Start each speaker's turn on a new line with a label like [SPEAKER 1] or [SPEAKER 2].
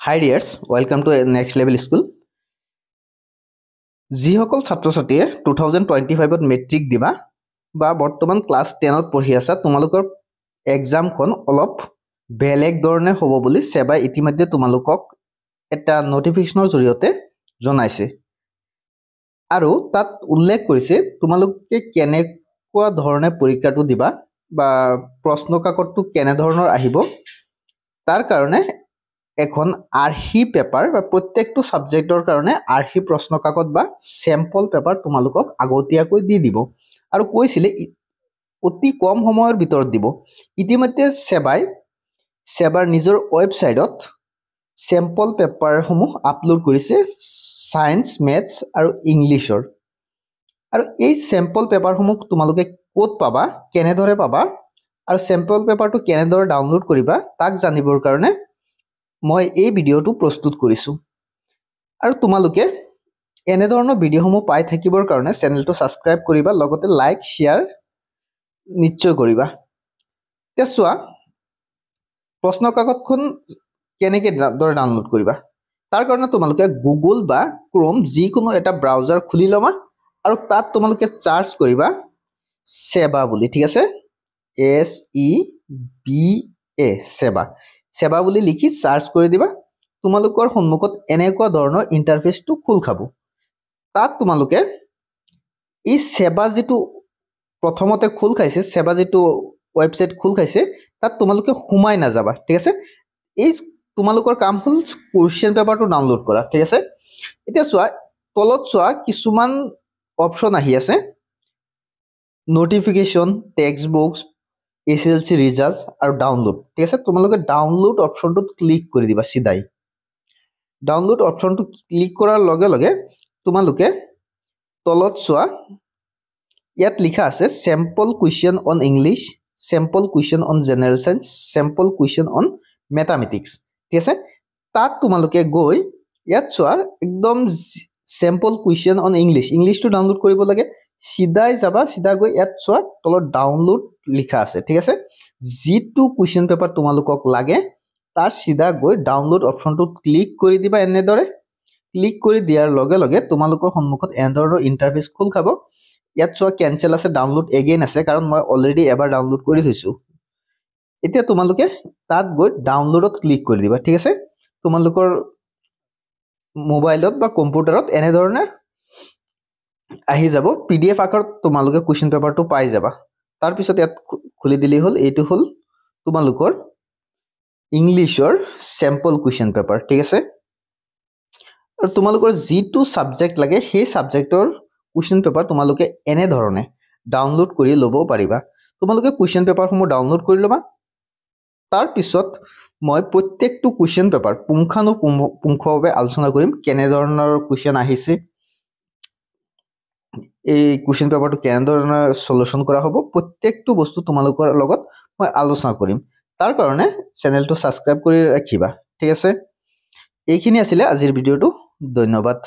[SPEAKER 1] Hi dears, welcome to Next Level School. যিসকল ছাত্ৰ ছাত্ৰীয়ে 2025ত মেট্ৰিক দিবা বা বৰ্তমান ক্লাছ 10ত পঢ়ি আছা তোমালোকৰ এক্সামখন অলপ বেলেগ ধৰণে হ'ব বুলি সেবাই ইতিমধ্যে তোমালোকক এটা নোটিফিকেশনৰ জৰিয়তে জনাইছে আৰু তাত উল্লেখ কৰিছে তোমালোকে কেনেকুৱা ধৰণে পৰীক্ষাটো দিবা বা প্ৰশ্ন কাকতটো কেনে ধৰণৰ আহিব তাৰ কাৰণে এখন আৰ্হি পেপাৰ বা প্ৰত্যেকটো সাবজেক্টৰ কাৰণে আৰ্হি প্ৰশ্ন কাকত বা স্যাম্পল পেপাৰ তোমালোকক আগতীয়াকৈ দি দিব আৰু কৈছিলে অতি কম সময়ৰ ভিতৰত দিব ইতিমধ্যে সেবাৰ নিজৰ ওয়েবসাইটত স্যাম্পল পেপাৰসমূহ আপলোড কৰিছে সায়েন্স ম্যাথছ আৰু ইংলিশৰ আৰু এই স্যাম্পল পেপাৰসমূহ তোমালোকে ক'ত পাবা কেনেদৰে পাবা আৰু স্যাম্পল পেপাৰটো কেনেদৰে ডাউনলোড কৰিবা তাক জানিবৰ কাৰণে মই এই ভিডিওটো প্ৰস্তুত কৰিছো আৰু তোমালোকে এনে ধৰণৰ ভিডিওসমূহ পাই থাকিবৰ কাৰণে চেনেলটো সাবস্ক্ৰাইব কৰিবা লগতে লাইক শেয়াৰ নিশ্চয় কৰিবা তেছোৱা প্ৰশ্ন কাকতখন কেনেকৈ ডাউনলোড কৰিবা তাৰ কাৰণে তোমালোকে গুগল বা ক্ৰোম যিকোনো এটা ব্ৰাউজাৰ খুলি লবা আৰু তাত তোমালোকে সাৰ্চ কৰিবা সেবা বুলি ঠিক আছে SEBA সেবা বুলি লিখি সাৰ্চ কৰি দিবা তোমালোকৰ সন্মুখত এনেকুৱা ধৰণৰ ইন্টাৰফেসটো খুল খাব তাত তোমালোকে এই সেবা যেটো প্ৰথমতে খুল খাইছে সেবা যেটো ওয়েবসাইট খুল খাইছে তাত তোমালোকে হুমাই না যাবা ঠিক আছে এই তোমালোকৰ কাম হল কোৱেশ্চন পেপাৰটো ডাউনলোড কৰা ঠিক আছে এতিয়া চোৱা তলত চোৱা কিছুমান অপচন আহি আছে নোটিফিকেশন টেক্সট বুকস SLC ৰিজাল্টস আৰু ডাউনলোড ঠিক আছে তোমালোকে ডাউনলোড অপচনটো ক্লিক কৰি দিবা সিধাই ডাউনলোড অপচনটো ক্লিক কৰাৰ লগে লগে তোমালোকে তলত চোৱা ইয়াত লিখা আছে sample question on English sample question on general science sample question on mathematics ঠিক আছে তাত তোমালোকে গৈ ইয়াত চোৱা একদম স্যাম্পল কুৱেশ্চন অন ইংলিশটো ডাউনলোড কৰিব লাগে সিধাই যাবা সিধা গৈ ইয়াত চোৱা তলত ডাউনলোড লিখা আছে ঠিক আছে যিটো কুৱেশ্চন পেপাৰ তোমালোকক লাগে তাৰ সিধা গৈ ডাউনলোড অপচনটো ক্লিক কৰি দিবা এনেদৰে ক্লিক কৰি দিয়াৰ লগে লগে তোমালোকৰ সন্মুখত এনেদৰৰ ইন্টাৰফেস খুল খাব ইয়াত চোৱা কেনসেল আছে ডাউনলোড এগেইন আছে কাৰণ মই অলৰেডি এবাৰ ডাউনলোড কৰি থৈছো এতিয়া তোমালোকে তাত গৈ ডাউনলোডত ক্লিক কৰি দিবা ঠিক আছে তোমালোকৰ মোবাইলত বা কম্পিউটাৰত এনে ধৰণে আহি যাব PDF আকাৰত তোমালোকে কুৱেশ্চন পেপাৰটো পাই যাবা তাৰ পিছত ইয়াত খুলি দিলি হল এইটো হল তোমালোকৰ ইংলিশৰ স্যাম্পল কুৱেশ্চন পেপাৰ ঠিক আছে আৰু তোমালোকৰ যিটো সাবজেক্ট লাগে সেই সাবজেক্টৰ কুৱেশ্চন পেপাৰ তোমালোকে এনে ধৰণে ডাউনলোড কৰি লব পাৰিবা তোমালোকে কুৱেশ্চন পেপাৰসমূহ ডাউনলোড কৰি লবা তাৰ পিছত মই প্ৰত্যেকটো কুৱেশ্চন পেপাৰ পুংখানুপুংখভাৱে আলোচনা কৰিম কেনে ধৰণৰ কুৱেশ্চন আহিছে এই কুৱেশ্চন পেপাৰটো কেনে ধৰণৰ সলিউশন কৰা হ'ব প্ৰত্যেকটো বস্তু তোমালোকৰ লগত মই আলোচনা কৰিম তাৰ কাৰণে চেনেলটো সাবস্ক্ৰাইব কৰি ৰাখিবা ঠিক আছে এইখিনি আছিল আজিৰ ভিডিওটো ধন্যবাদ